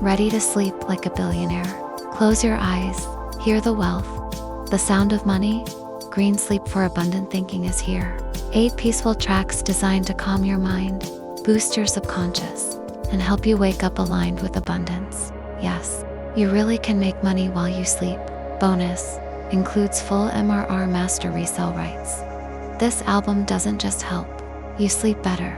ready to sleep like a billionaire. Close your eyes, hear the wealth, the sound of money. Green sleep for abundant thinking is here. 8 peaceful tracks designed to calm your mind, boost your subconscious, and help you wake up aligned with abundance. Yes, you really can make money while you sleep. Bonus includes full MRR master resale rights. This album doesn't just help you sleep better,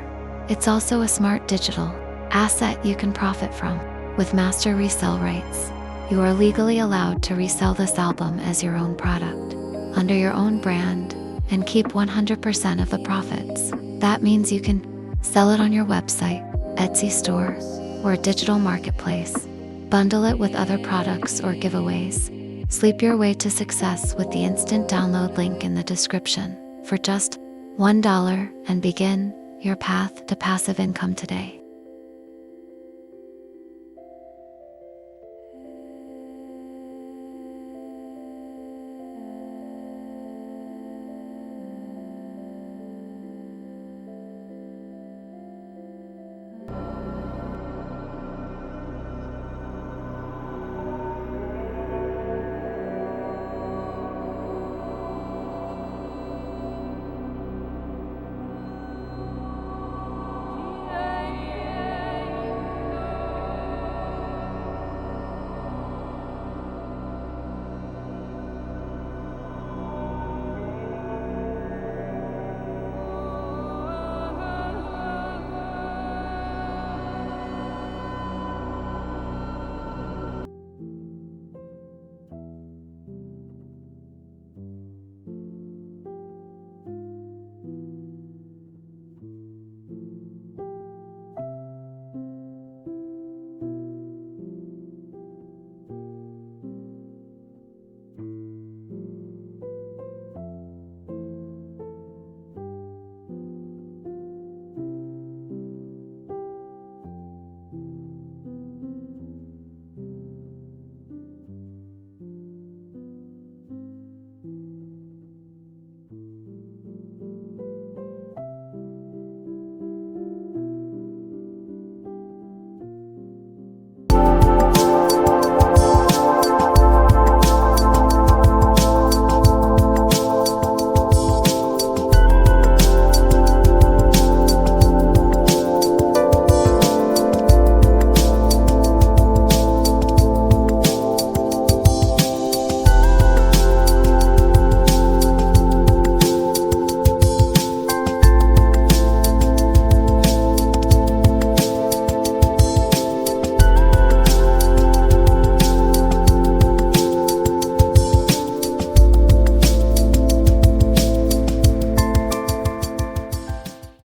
it's also a smart digital asset you can profit from. With master resale rights, you are legally allowed to resell this album as your own product, under your own brand, and keep 100% of the profits. That means you can sell it on your website, Etsy store, or a digital marketplace. Bundle it with other products or giveaways. Sleep your way to success with the instant download link in the description for just $1 and begin your path to passive income today.